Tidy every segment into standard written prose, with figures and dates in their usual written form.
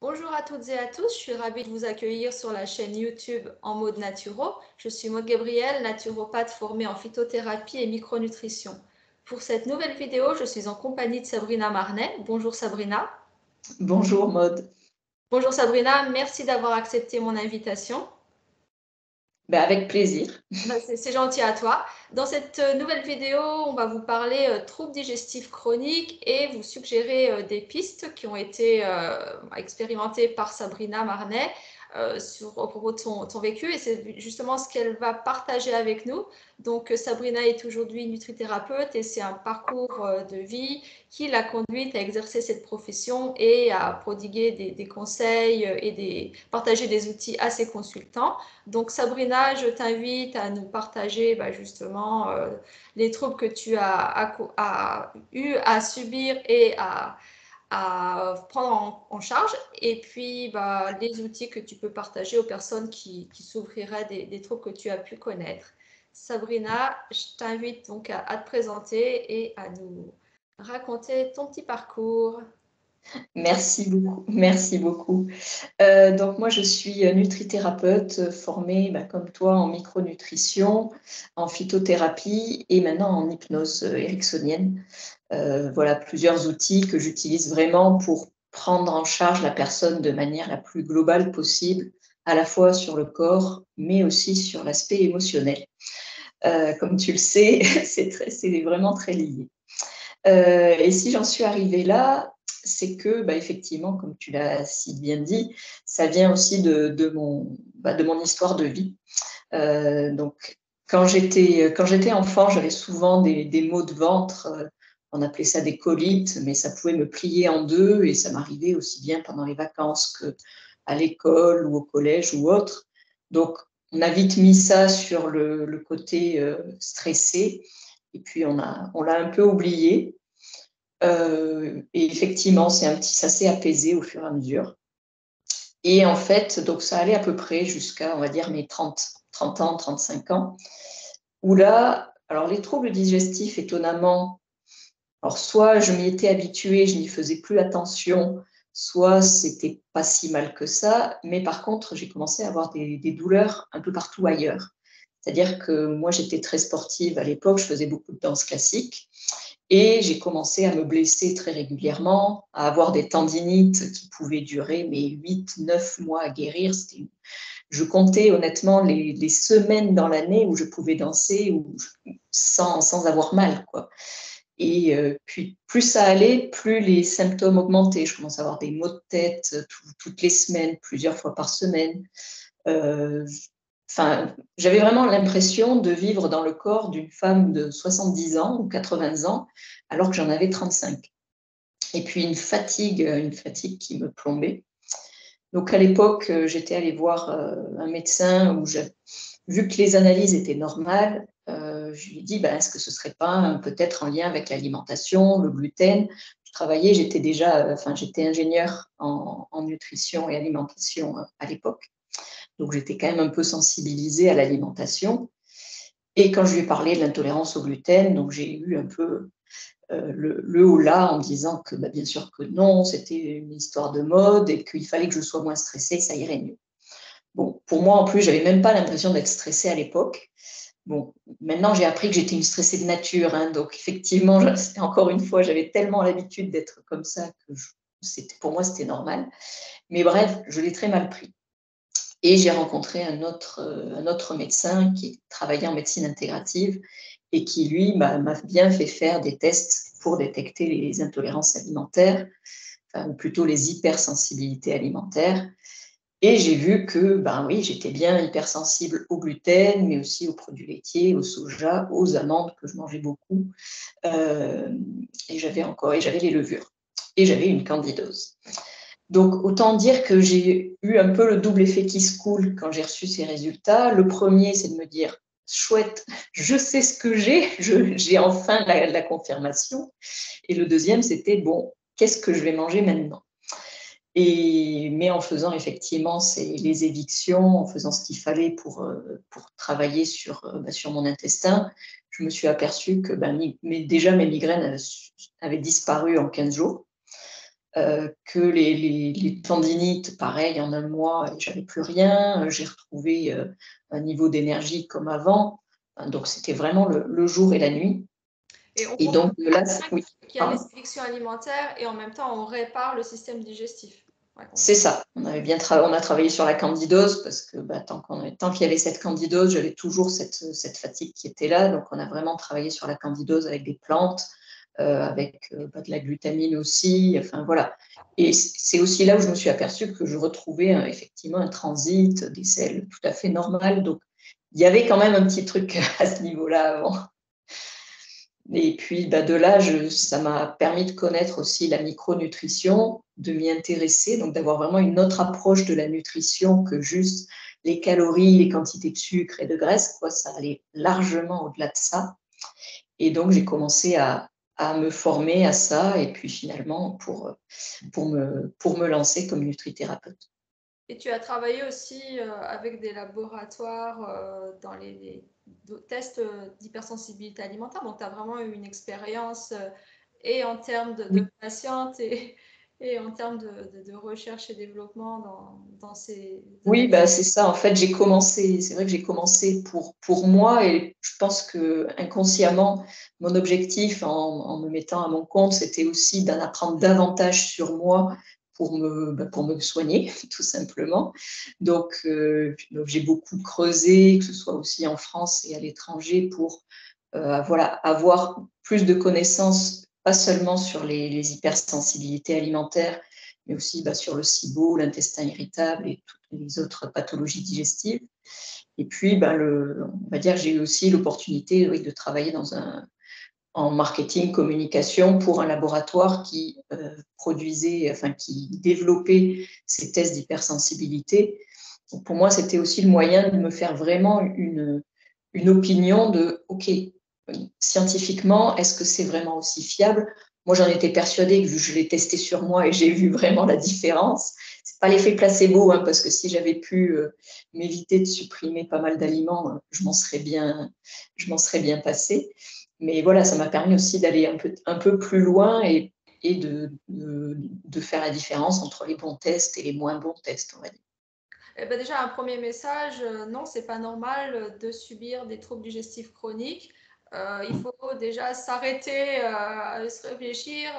Bonjour à toutes et à tous, je suis ravie de vous accueillir sur la chaîne YouTube En mode naturo. Je suis Maud Gabriel, naturopathe formée en phytothérapie et micronutrition. Pour cette nouvelle vidéo, je suis en compagnie de Sabrina Marnet. Bonjour Sabrina. Bonjour Maud. Bonjour Sabrina, merci d'avoir accepté mon invitation. Avec plaisir. C'est gentil à toi. Dans cette nouvelle vidéo, on va vous parler troubles digestifs chroniques et vous suggérer des pistes qui ont été expérimentées par Sabrina Marnet au propos de son vécu, et c'est justement ce qu'elle va partager avec nous. Donc Sabrina est aujourd'hui nutrithérapeute et c'est un parcours de vie qui l'a conduite à exercer cette profession et à prodiguer des conseils et partager des outils à ses consultants. Donc Sabrina, je t'invite à nous partager justement les troubles que tu as eu à subir et à prendre en charge, et puis les outils que tu peux partager aux personnes qui souffriraient des troubles que tu as pu connaître. Sabrina, je t'invite donc à te présenter et à nous raconter ton petit parcours. Merci beaucoup. Merci beaucoup. Donc moi, je suis nutrithérapeute formée, comme toi, en micronutrition, en phytothérapie et maintenant en hypnose ericksonienne. Voilà plusieurs outils que j'utilise vraiment pour prendre en charge la personne de manière la plus globale possible, à la fois sur le corps, mais aussi sur l'aspect émotionnel. Comme tu le sais, c'est vraiment très lié. Et si j'en suis arrivée là, c'est que, effectivement, comme tu l'as si bien dit, ça vient aussi de mon histoire de vie. Donc, quand j'étais enfant, j'avais souvent des maux de ventre. On appelait ça des colites, mais ça pouvait me plier en deux et ça m'arrivait aussi bien pendant les vacances qu'à l'école ou au collège ou autre. Donc, on a vite mis ça sur le côté stressé et puis on l'a un peu oublié. Et effectivement, ça s'est apaisé au fur et à mesure. Et en fait, donc ça allait à peu près jusqu'à, on va dire, mes 30 ans, 35 ans, où là, alors les troubles digestifs, étonnamment, alors soit je m'y étais habituée, je n'y faisais plus attention, soit c'était pas si mal que ça, mais par contre, j'ai commencé à avoir des douleurs un peu partout ailleurs. C'est-à-dire que moi, j'étais très sportive à l'époque, je faisais beaucoup de danse classique. Et j'ai commencé à me blesser très régulièrement, à avoir des tendinites qui pouvaient durer 8-9 mois à guérir. Je comptais honnêtement les semaines dans l'année où je pouvais danser sans avoir mal, quoi. Et puis, plus ça allait, plus les symptômes augmentaient. Je commençais à avoir des maux de tête toutes les semaines, plusieurs fois par semaine. J'avais vraiment l'impression de vivre dans le corps d'une femme de 70 ans ou 80 ans, alors que j'en avais 35. Et puis une fatigue qui me plombait. Donc à l'époque, j'étais allée voir un médecin vu que les analyses étaient normales, je lui ai dit, est-ce que ce serait pas peut-être en lien avec l'alimentation, le gluten. J'étais ingénieure en nutrition et alimentation à l'époque. Donc, j'étais quand même un peu sensibilisée à l'alimentation. Et quand je lui ai parlé de l'intolérance au gluten, donc j'ai eu un peu le haut-là en me disant que bien sûr que non, c'était une histoire de mode et qu'il fallait que je sois moins stressée, ça irait mieux. Bon, pour moi, en plus, j'avais même pas l'impression d'être stressée à l'époque. Bon, maintenant, j'ai appris que j'étais une stressée de nature. Donc, effectivement, encore une fois, j'avais tellement l'habitude d'être comme ça que pour moi, c'était normal. Mais bref, je l'ai très mal pris. Et j'ai rencontré un autre médecin qui travaillait en médecine intégrative et qui, lui, m'a bien fait faire des tests pour détecter les intolérances alimentaires, ou plutôt les hypersensibilités alimentaires. Et j'ai vu que, oui, j'étais bien hypersensible au gluten, mais aussi aux produits laitiers, au soja, aux amandes que je mangeais beaucoup. Et j'avais les levures. Et j'avais une candidose. Donc, autant dire que j'ai eu un peu le double effet qui se coule quand j'ai reçu ces résultats. Le premier, c'est de me dire, chouette, je sais ce que j'ai enfin la confirmation. Et le deuxième, c'était, bon, qu'est-ce que je vais manger maintenant? Mais en faisant effectivement les évictions, en faisant ce qu'il fallait pour travailler sur mon intestin, je me suis aperçue que déjà mes migraines avaient disparu en 15 jours. que les tendinites, pareil, en un mois, j'avais plus rien. J'ai retrouvé un niveau d'énergie comme avant. Donc, c'était vraiment le jour et la nuit. Et on Et comprend donc, là, oui, qu'il y a les pardon. addictions alimentaires et en même temps, on répare le système digestif. Ouais, C'est ça. On a travaillé sur la candidose parce que tant qu'il y avait cette candidose, j'avais toujours cette fatigue qui était là. Donc, on a vraiment travaillé sur la candidose avec des plantes, avec de la glutamine aussi. Enfin, voilà. Et c'est aussi là où je me suis aperçue que je retrouvais effectivement un transit, des selles tout à fait normales. Donc, il y avait quand même un petit truc à ce niveau-là avant. Et puis, de là, ça m'a permis de connaître aussi la micronutrition, de m'y intéresser, donc d'avoir vraiment une autre approche de la nutrition que juste les calories, les quantités de sucre et de graisse, quoi. Ça allait largement au-delà de ça. Et donc, j'ai commencé à me former à ça, et puis finalement, pour me lancer comme nutrithérapeute. Et tu as travaillé aussi avec des laboratoires dans les tests d'hypersensibilité alimentaire. Donc, tu as vraiment eu une expérience et en termes de Oui. patiente et en termes de recherche et développement dans ces Oui, domaines. c'est ça. En fait, c'est vrai que j'ai commencé pour moi, et je pense que inconsciemment, mon objectif en me mettant à mon compte, c'était aussi d'en apprendre davantage sur moi pour me soigner, tout simplement. Donc, j'ai beaucoup creusé, que ce soit aussi en France et à l'étranger, pour voilà, avoir plus de connaissances, pas seulement sur les hypersensibilités alimentaires, mais aussi sur le SIBO, l'intestin irritable et toutes les autres pathologies digestives. Et puis, on va dire, j'ai eu aussi l'opportunité, oui, de travailler en marketing, communication pour un laboratoire qui produisait, enfin, qui développait ces tests d'hypersensibilité. Donc, pour moi, c'était aussi le moyen de me faire vraiment une opinion de, OK, scientifiquement, est-ce que c'est vraiment aussi fiable? Moi, j'en étais persuadée, que je l'ai testé sur moi et j'ai vu vraiment la différence. C'est pas l'effet placebo, hein, parce que si j'avais pu m'éviter de supprimer pas mal d'aliments, je m'en serais bien passée. Mais voilà, ça m'a permis aussi d'aller un peu plus loin et de faire la différence entre les bons tests et les moins bons tests, on va dire. Eh ben déjà, un premier message, non, c'est pas normal de subir des troubles digestifs chroniques. Il faut déjà s'arrêter, se réfléchir,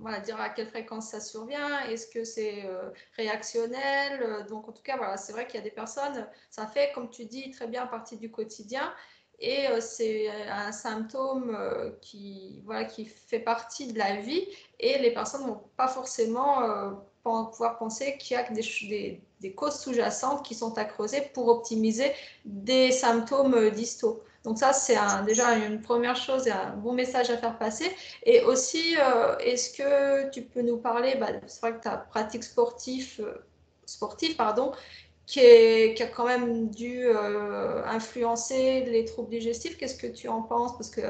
voilà, dire à quelle fréquence ça survient, est-ce que c'est réactionnel. Donc, en tout cas, voilà, c'est vrai qu'il y a des personnes, ça fait, comme tu dis, très bien partie du quotidien. Et c'est un symptôme voilà, qui fait partie de la vie. Et les personnes ne vont pas forcément pouvoir penser qu'il y a des causes sous-jacentes qui sont à creuser pour optimiser des symptômes distaux. Donc ça, c'est déjà une première chose et un bon message à faire passer. Et aussi, est-ce que tu peux nous parler, c'est vrai que ta pratique sportive, pardon, qui a quand même dû influencer les troubles digestifs. Qu'est-ce que tu en penses? Parce que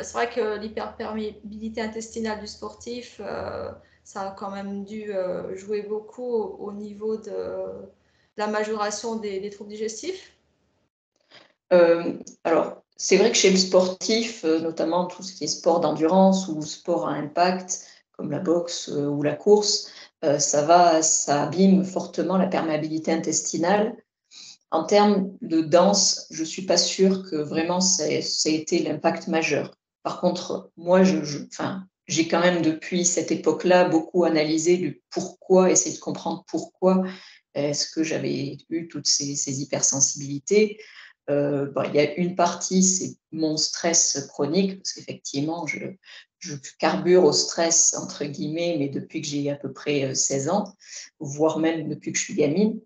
c'est vrai que l'hyperperméabilité intestinale du sportif, ça a quand même dû jouer beaucoup au niveau de la majoration des troubles digestifs. Alors, c'est vrai que chez le sportif, notamment tout ce qui est sport d'endurance ou sport à impact, comme la boxe ou la course, ça abîme fortement la perméabilité intestinale. En termes de danse, je ne suis pas sûre que vraiment ça ait été l'impact majeur. Par contre, moi, enfin, j'ai quand même depuis cette époque-là beaucoup analysé le pourquoi, essayé de comprendre pourquoi est-ce que j'avais eu toutes ces hypersensibilités. Il y a une partie, c'est mon stress chronique, parce qu'effectivement, je carbure au stress, entre guillemets, mais depuis que j'ai à peu près 16 ans, voire même depuis que je suis gamine.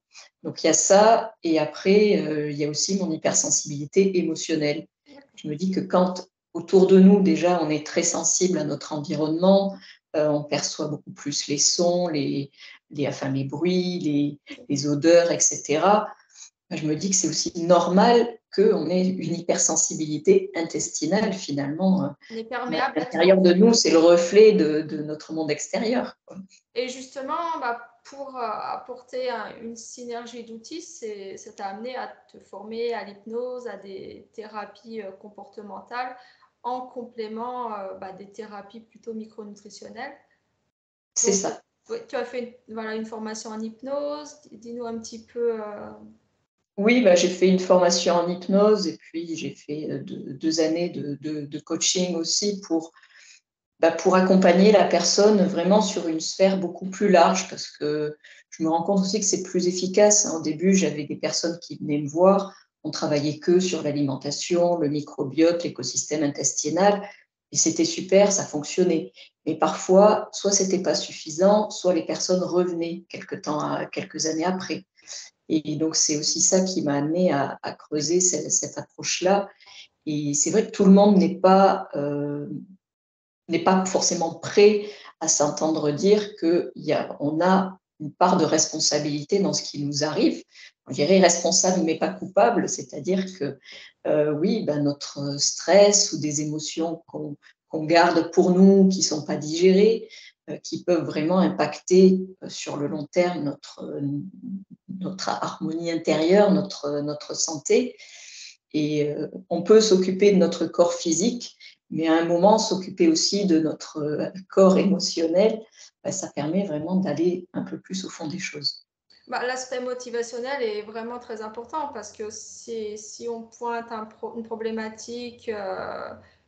Donc, il y a ça. Et après, il y a aussi mon hypersensibilité émotionnelle. Je me dis que quand autour de nous, déjà, on est très sensible à notre environnement, on perçoit beaucoup plus les sons, enfin, les bruits, les odeurs, etc. Je me dis que c'est aussi normal qu'on ait une hypersensibilité intestinale, finalement. On est perméable à tout. L'intérieur de nous, c'est le reflet de notre monde extérieur, quoi. Et justement, pour apporter une synergie d'outils, ça t'a amené à te former à l'hypnose, à des thérapies comportementales en complément des thérapies plutôt micronutritionnelles. C'est Donc, ça. oui, tu as fait voilà, une formation en hypnose. Dis-nous un petit peu. Oui, bah, j'ai fait une formation en hypnose et puis j'ai fait 2 années de coaching aussi pour accompagner la personne vraiment sur une sphère beaucoup plus large parce que je me rends compte aussi que c'est plus efficace, hein. Au début, j'avais des personnes qui venaient me voir, on travaillait que sur l'alimentation, le microbiote, l'écosystème intestinal et c'était super, ça fonctionnait. Mais parfois, soit c'était pas suffisant, soit les personnes revenaient quelques années après. Et donc, c'est aussi ça qui m'a amené à creuser cette approche-là. Et c'est vrai que tout le monde n'est pas forcément prêt à s'entendre dire qu'on a une part de responsabilité dans ce qui nous arrive. On dirait responsable mais pas coupable, c'est-à-dire que oui, ben notre stress ou des émotions qu'on garde pour nous, qui ne sont pas digérées, qui peuvent vraiment impacter sur le long terme notre harmonie intérieure, notre santé. Et on peut s'occuper de notre corps physique, mais à un moment, s'occuper aussi de notre corps émotionnel, ben, ça permet vraiment d'aller un peu plus au fond des choses. Bah, l'aspect motivationnel est vraiment très important parce que si on pointe une problématique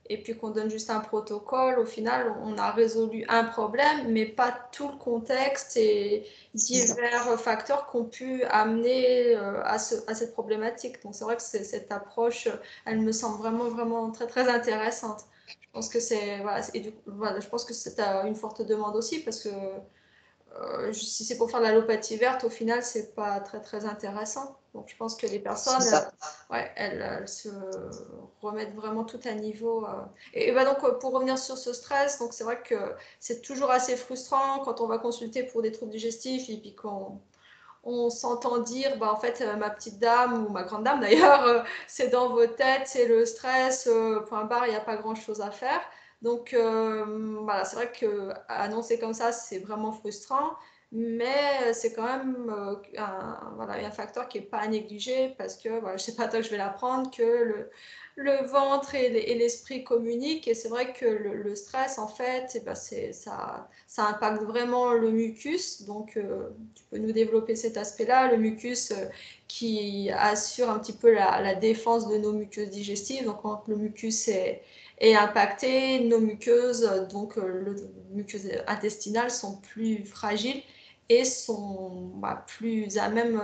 et puis qu'on donne juste un protocole, au final, on a résolu un problème, mais pas tout le contexte et divers facteurs qui ont pu amener à cette problématique. Donc c'est vrai que cette approche, elle me semble vraiment, vraiment très, très intéressante. Je pense que c'est, voilà, voilà, je pense que c'est une forte demande aussi parce que si c'est pour faire de l'allopathie verte, au final, c'est pas très très intéressant. Donc, je pense que les personnes, ouais, elles se remettent vraiment tout à niveau. Et bah donc, pour revenir sur ce stress, donc c'est vrai que c'est toujours assez frustrant quand on va consulter pour des troubles digestifs et puis qu'on on s'entend dire, bah, en fait, ma petite dame ou ma grande dame d'ailleurs, c'est dans vos têtes, c'est le stress, point barre, il n'y a pas grand-chose à faire. Donc voilà, c'est vrai que annoncer comme ça, c'est vraiment frustrant, mais c'est quand même voilà, un facteur qui n'est pas à négliger parce que voilà, je ne sais pas toi que je vais l'apprendre, que le ventre et l'esprit communiquent et c'est vrai que le stress, en fait, eh ben, ça impacte vraiment le mucus, donc tu peux nous développer cet aspect-là, le mucus qui assure un petit peu la défense de nos muqueuses digestives. Donc quand le mucus est impacté, nos muqueuses, donc le muqueuses intestinales sont plus fragiles et sont plus à même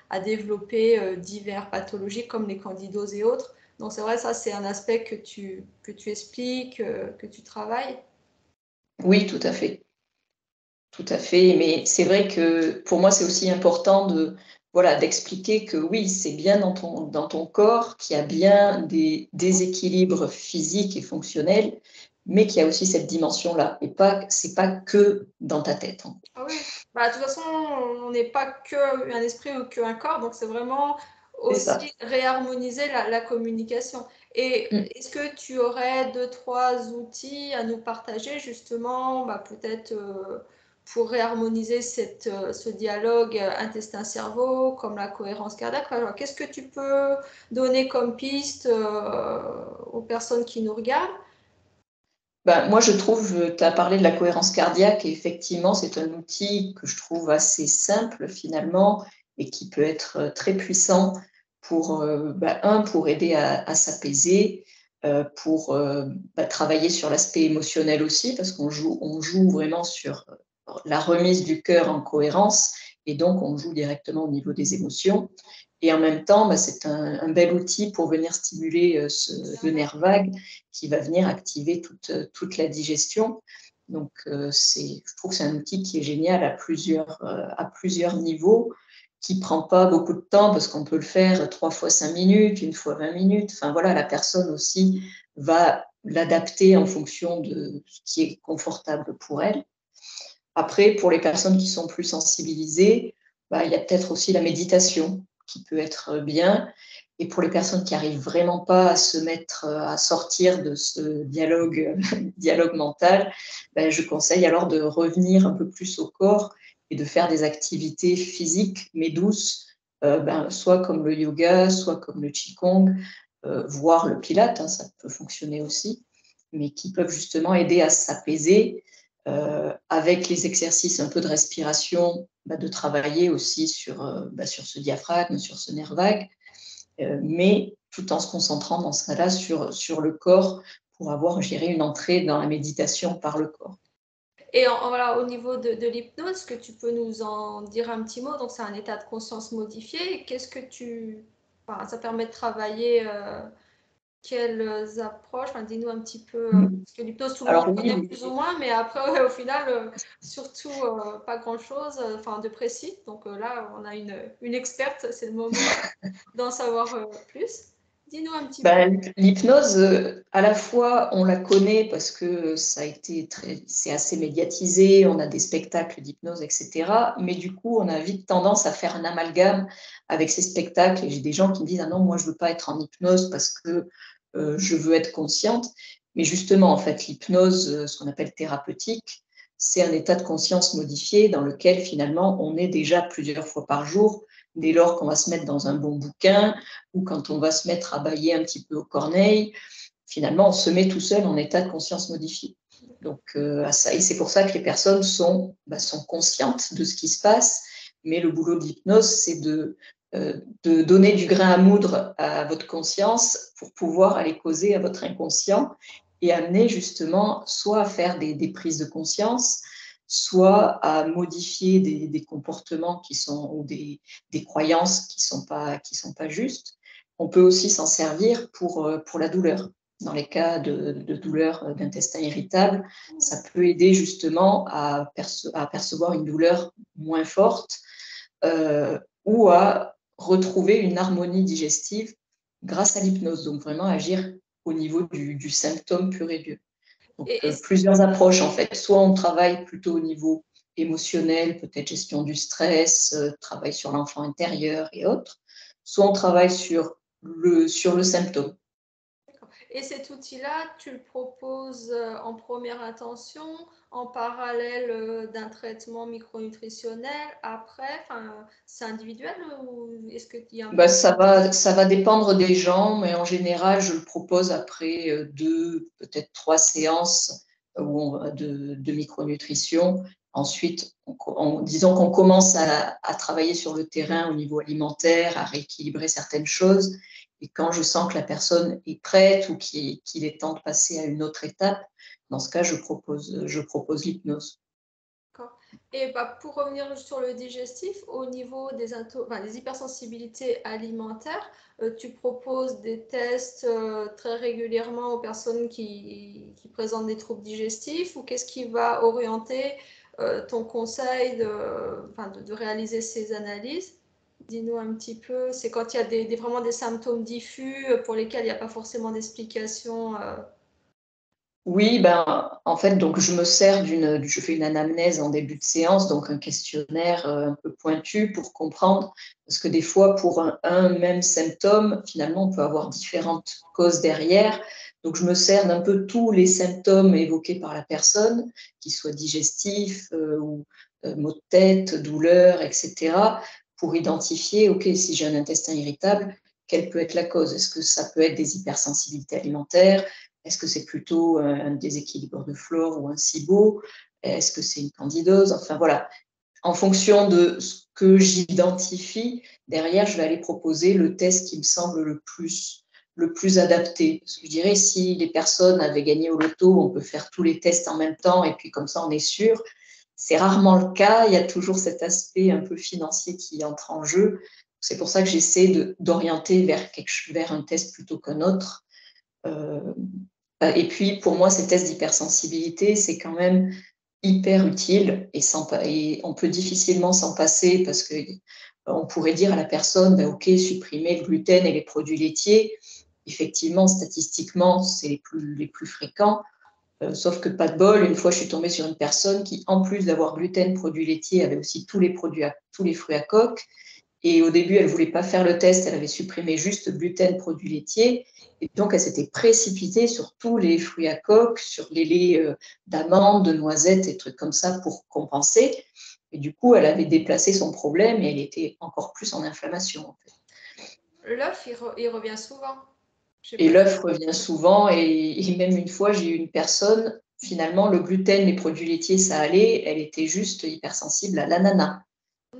à développer diverses pathologies comme les candidoses et autres. Donc c'est vrai, ça c'est un aspect que tu expliques, que tu travailles. Oui, tout à fait. Tout à fait, mais c'est vrai que pour moi, c'est aussi important voilà, d'expliquer que oui, c'est bien dans ton corps, qu'il y a bien des déséquilibres physiques et fonctionnels, mais qu'il y a aussi cette dimension-là. Et c'est pas que dans ta tête. Ah oui, bah, de toute façon, on n'est pas que un esprit ou qu'un corps, donc c'est vraiment C'est ça. aussi réharmoniser la communication. Et Mm. est-ce que tu aurais deux, trois outils à nous partager justement, bah, peut-être pour réharmoniser ce dialogue intestin-cerveau, comme la cohérence cardiaque? Enfin, qu'est-ce que tu peux donner comme piste aux personnes qui nous regardent? Ben, moi, je trouve, tu as parlé de la cohérence cardiaque, et effectivement, c'est un outil que je trouve assez simple finalement et qui peut être très puissant pour, pour aider à s'apaiser, pour travailler sur l'aspect émotionnel aussi, parce on joue vraiment sur la remise du cœur en cohérence, et donc on joue directement au niveau des émotions. Et en même temps, c'est un bel outil pour venir stimuler le nerf vague qui va venir activer toute la digestion. Donc, je trouve que c'est un outil qui est génial à plusieurs niveaux, qui ne prend pas beaucoup de temps parce qu'on peut le faire 3 fois 5 minutes, une fois 20 minutes. Enfin voilà, la personne aussi va l'adapter en fonction de ce qui est confortable pour elle. Après, pour les personnes qui sont plus sensibilisées, il y a peut-être aussi la méditation qui peut être bien. Et pour les personnes qui n'arrivent vraiment pas à se mettre, à sortir de ce dialogue mental, je conseille alors de revenir un peu plus au corps et de faire des activités physiques, mais douces, soit comme le yoga, soit comme le qigong, voire le pilate, hein, ça peut fonctionner aussi, mais qui peuvent justement aider à s'apaiser avec les exercices un peu de respiration, de travailler aussi sur ce diaphragme, sur ce nerf vague, mais tout en se concentrant dans ce cas-là sur le corps pour avoir, je dirais, une entrée dans la méditation par le corps. Et voilà, au niveau de l'hypnose, est-ce que tu peux nous en dire un petit mot? Donc, c'est un état de conscience modifié. Qu'est-ce que enfin, ça permet de travailler quelles approches? Enfin, dis-nous un petit peu, parce que l'hypnose, tout le Alors monde connaît oui, plus ou moins, mais après, ouais, au final, surtout pas grand-chose enfin, de précis. Donc là, on a une experte, c'est le moment d'en savoir plus. Dis-nous un petit peu. l'hypnose, à la fois, on la connaît parce que c'est assez médiatisé, on a des spectacles d'hypnose, etc. Mais du coup, on a vite tendance à faire un amalgame avec ces spectacles. Et j'ai des gens qui me disent, ah non, moi, je veux pas être en hypnose parce que je veux être consciente. Mais justement, en fait, l'hypnose, ce qu'on appelle thérapeutique, c'est un état de conscience modifié dans lequel finalement on est déjà plusieurs fois par jour, dès lors qu'on va se mettre dans un bon bouquin ou quand on va se mettre à bâiller un petit peu au corneille. Finalement, on se met tout seul en état de conscience modifié. Donc, et c'est pour ça que les personnes sont conscientes de ce qui se passe, mais le boulot de l'hypnose, c'est de donner du grain à moudre à votre conscience pour pouvoir aller causer à votre inconscient et amener justement soit à faire des prises de conscience, soit à modifier des comportements ou des croyances qui sont pas justes. On peut aussi s'en servir pour la douleur. Dans les cas de douleur d'intestin irritable, ça peut aider justement à percevoir une douleur moins forte ou à retrouver une harmonie digestive grâce à l'hypnose. Donc vraiment agir au niveau du symptôme pur et dur. Donc Et, plusieurs approches en fait. Soit on travaille plutôt au niveau émotionnel, peut-être gestion du stress, travail sur l'enfant intérieur et autres. Soit on travaille sur le symptôme. Et cet outil-là, tu le proposes en première intention, en parallèle d'un traitement micronutritionnel, après, enfin, c'est individuel ou est-ce qu'il y a un... Ça va dépendre des gens, mais en général, je le propose après 2, peut-être 3 séances de micronutrition. Ensuite, disons qu'on commence à travailler sur le terrain au niveau alimentaire, à rééquilibrer certaines choses. Et quand je sens que la personne est prête ou qu'il est temps de passer à une autre étape, dans ce cas, je propose l'hypnose. Et pour revenir sur le digestif, au niveau des hypersensibilités alimentaires, tu proposes des tests très régulièrement aux personnes qui présentent des troubles digestifs ou qu'est-ce qui va orienter ton conseil de réaliser ces analyses? Dis-nous un petit peu, c'est quand il y a vraiment des symptômes diffus pour lesquels il n'y a pas forcément d'explication. Oui, en fait, donc je fais une anamnèse en début de séance, donc un questionnaire un peu pointu pour comprendre, parce que des fois, pour un même symptôme, finalement, on peut avoir différentes causes derrière. Donc, je me sers d'un peu tous les symptômes évoqués par la personne, qu'ils soient digestifs ou maux de tête, douleurs, etc., pour identifier, OK, si j'ai un intestin irritable, quelle peut être la cause? Est-ce que ça peut être des hypersensibilités alimentaires? Est-ce que c'est plutôt un déséquilibre de flore ou un SIBO? Est-ce que c'est une candidose? Enfin voilà, en fonction de ce que j'identifie, derrière, je vais aller proposer le test qui me semble le plus adapté. Parce que je dirais, si les personnes avaient gagné au loto, on peut faire tous les tests en même temps et puis comme ça, on est sûr. C'est rarement le cas. Il y a toujours cet aspect un peu financier qui entre en jeu. C'est pour ça que j'essaie d'orienter vers un test plutôt qu'un autre. Et puis, pour moi, ces tests d'hypersensibilité, c'est quand même hyper utile et on peut difficilement s'en passer parce que on pourrait dire à la personne, OK, supprimer le gluten et les produits laitiers. Effectivement, statistiquement, c'est les plus fréquents. Sauf que pas de bol, une fois, je suis tombée sur une personne qui, en plus d'avoir gluten, produits laitiers, avait aussi tous les fruits à coque. Et au début, elle ne voulait pas faire le test, elle avait supprimé juste gluten, produits laitiers. Et donc, elle s'était précipitée sur tous les fruits à coque, sur les laits d'amandes, de noisettes et trucs comme ça pour compenser. Et du coup, elle avait déplacé son problème et elle était encore plus en inflammation. En fait. L'œuf, il revient souvent. Je sais Et pas. l'œuf revient souvent. Et même une fois, j'ai eu une personne finalement, le gluten, les produits laitiers, ça allait, elle était juste hypersensible à l'ananas.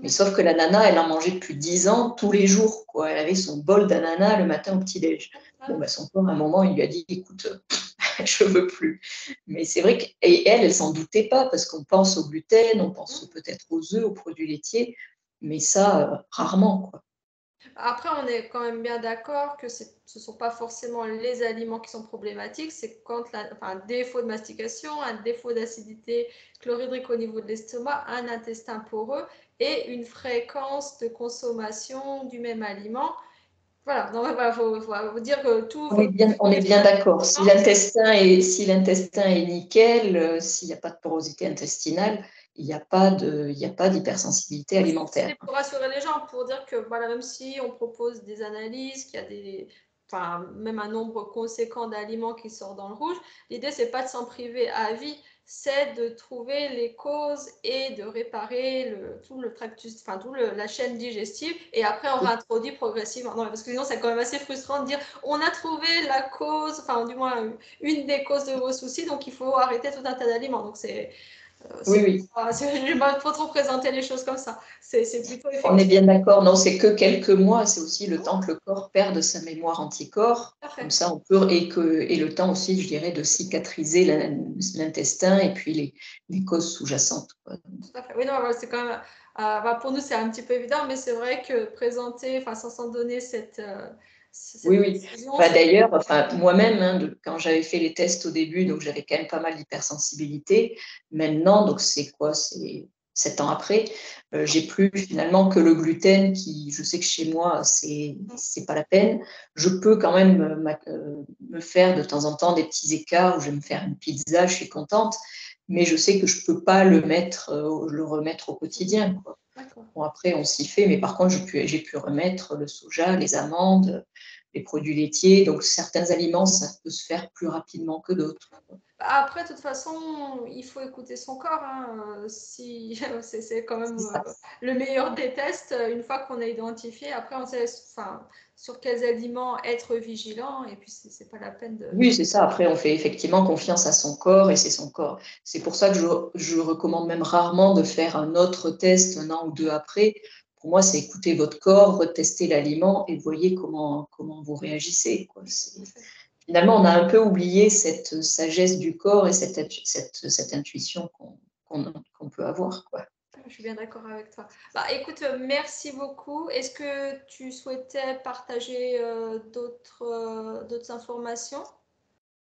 Mais sauf que l'ananas, elle en mangeait depuis 10 ans, tous les jours, quoi. Elle avait son bol d'ananas le matin au petit-déj. Bon, bah, son corps, à un moment, il lui a dit, écoute, je veux plus. Mais c'est vrai et elle s'en doutait pas, parce qu'on pense au gluten, on pense peut-être aux œufs, aux produits laitiers, mais ça, rarement, quoi. Après, on est quand même bien d'accord que ce ne sont pas forcément les aliments qui sont problématiques, c'est quand un défaut de mastication, un défaut d'acidité chlorhydrique au niveau de l'estomac, un intestin poreux et une fréquence de consommation du même aliment. Voilà, donc il faut dire que tout. On est bien d'accord. Si l'intestin est nickel, s'il n'y a pas de porosité intestinale, il n'y a pas d'hypersensibilité alimentaire. C'est pour rassurer les gens, pour dire que voilà, même si on propose des analyses, qu'il y a même un nombre conséquent d'aliments qui sortent dans le rouge, l'idée c'est pas de s'en priver à vie, c'est de trouver les causes et de réparer tout le tractus, la chaîne digestive, et après on réintroduit progressivement. Non, parce que sinon c'est quand même assez frustrant de dire on a trouvé la cause, enfin du moins une des causes de vos soucis, donc il faut arrêter tout un tas d'aliments. Donc Oui, oui. je ne vais pas trop présenter les choses comme ça. C'est plutôt On est effectivement. bien d'accord. Non, c'est que quelques mois. C'est aussi le temps que le corps perde sa mémoire anticorps. Comme ça, on peut et le temps aussi, je dirais, de cicatriser l'intestin et puis les causes sous-jacentes, quoi. Tout à fait. Oui, non, c'est quand même. Pour nous, c'est un petit peu évident, mais c'est vrai que présenter, sans donner cette Oui, oui. précision, Bah, d'ailleurs, moi-même, hein, quand j'avais fait les tests au début, donc j'avais quand même pas mal d'hypersensibilité. Maintenant, donc c'est quoi? C'est 7 ans après, j'ai plus finalement que le gluten qui, je sais que chez moi, c'est pas la peine. Je peux quand même me faire de temps en temps des petits écarts où je vais me faire une pizza, je suis contente, mais je sais que je peux pas le remettre au quotidien, quoi. Bon, après, on s'y fait, mais par contre, j'ai pu remettre le soja, les amandes, les produits laitiers. Donc, certains aliments, ça peut se faire plus rapidement que d'autres. Après, de toute façon, il faut écouter son corps, hein. Si, c'est quand même le meilleur des tests. Une fois qu'on a identifié, après, on sait sur quels aliments être vigilant. Et puis, c'est pas la peine de. Oui, c'est ça. Après, on fait effectivement confiance à son corps et c'est son corps. C'est pour ça que je recommande même rarement de faire un autre test un an ou deux après. Pour moi, c'est écouter votre corps, retester l'aliment et voyez comment vous réagissez, quoi. Finalement, on a un peu oublié cette sagesse du corps et cette intuition qu'on peut avoir, quoi. Je suis bien d'accord avec toi. Écoute, merci beaucoup. Est-ce que tu souhaitais partager d'autres informations?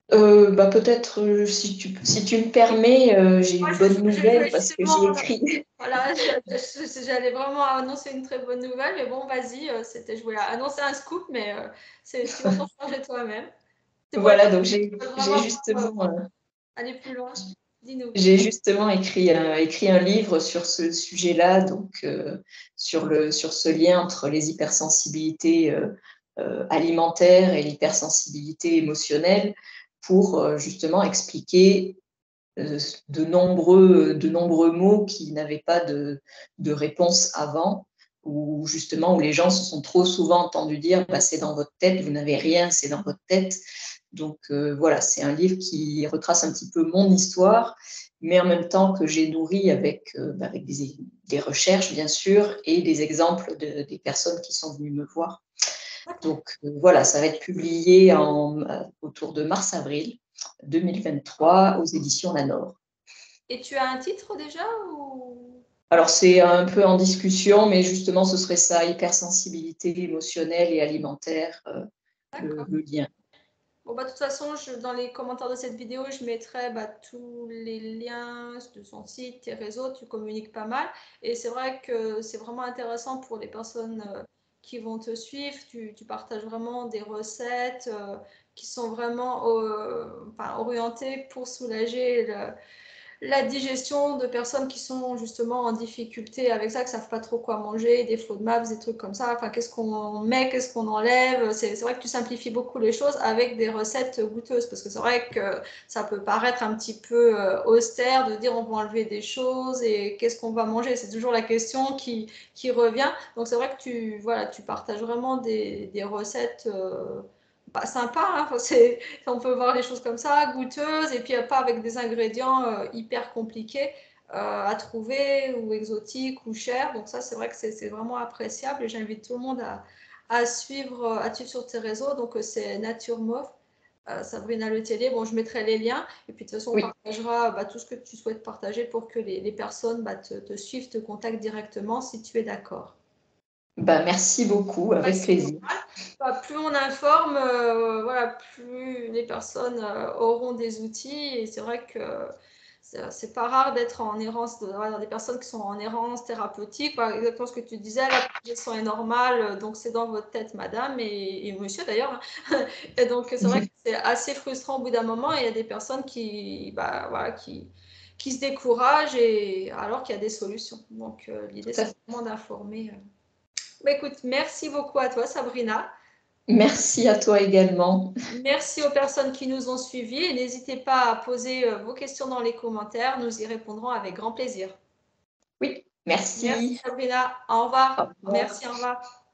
Peut-être, si tu me permets, j'ai Moi, une bonne je voulais nouvelle parce que justement, j'ai écrit. voilà, j'allais vraiment annoncer une très bonne nouvelle, mais bon, vas-y, je voulais annoncer un scoop, mais tu vas t'en charger toi-même. Tu voulais Voilà, donc vraiment aller plus loin? Dis-nous. j'ai justement écrit un livre sur ce sujet-là, donc sur ce lien entre les hypersensibilités alimentaires et l'hypersensibilité émotionnelle pour justement expliquer de nombreux mots qui n'avaient pas de réponse avant, ou justement où les gens se sont trop souvent entendus dire bah, c'est dans votre tête, vous n'avez rien, c'est dans votre tête. Donc voilà, c'est un livre qui retrace un petit peu mon histoire, mais en même temps que j'ai nourri avec des recherches, bien sûr, et des exemples des personnes qui sont venues me voir. Donc voilà, ça va être publié autour de mars-avril 2023 aux éditions La Nord. Et tu as un titre déjà ou... Alors c'est un peu en discussion, mais justement ce serait ça, hypersensibilité émotionnelle et alimentaire, D'accord. le lien. Bon, de toute façon, dans les commentaires de cette vidéo, je mettrai tous les liens de son site, tes réseaux, tu communiques pas mal. Et c'est vrai que c'est vraiment intéressant pour les personnes qui vont te suivre. Tu partages vraiment des recettes qui sont vraiment orientées pour soulager la digestion de personnes qui sont justement en difficulté avec ça, qui ne savent pas trop quoi manger, des FODMAPs, des trucs comme ça. Qu'est-ce qu'on met, qu'est-ce qu'on enlève. C'est vrai que tu simplifies beaucoup les choses avec des recettes goûteuses, parce que c'est vrai que ça peut paraître un petit peu austère de dire on va enlever des choses et qu'est-ce qu'on va manger. C'est toujours la question qui revient. Donc c'est vrai que tu partages vraiment des recettes pas sympa, hein, on peut voir les choses comme ça, goûteuses, et puis pas avec des ingrédients hyper compliqués à trouver, ou exotiques, ou chers. Donc ça, c'est vrai que c'est vraiment appréciable, et j'invite tout le monde à suivre sur tes réseaux. Donc c'est Nature Mauve, Sabrina Letellier. Bon, je mettrai les liens, et puis de toute façon, on Oui. partagera tout ce que tu souhaites partager pour que les personnes te suivent, te contactent directement si tu es d'accord. Ben, merci beaucoup, Ouais, avec c'est plaisir. normal. Bah, plus on informe, voilà, plus les personnes auront des outils. Et c'est vrai que c'est pas rare d'être en errance, voilà, des personnes qui sont en errance thérapeutique. Voilà, exactement ce que tu disais, la progression est normale, donc c'est dans votre tête, madame, et monsieur d'ailleurs, hein. Et donc c'est vrai que c'est assez frustrant au bout d'un moment, et il y a des personnes bah, voilà, qui se découragent, et alors qu'il y a des solutions. Donc l'idée, Tout à c'est fait. vraiment d'informer. Bah, écoute, merci beaucoup à toi, Sabrina. Merci à toi également. Merci aux personnes qui nous ont suivis, et n'hésitez pas à poser vos questions dans les commentaires. Nous y répondrons avec grand plaisir. Oui, Merci, merci. Sabrina. Au Au revoir. revoir. Merci, au revoir.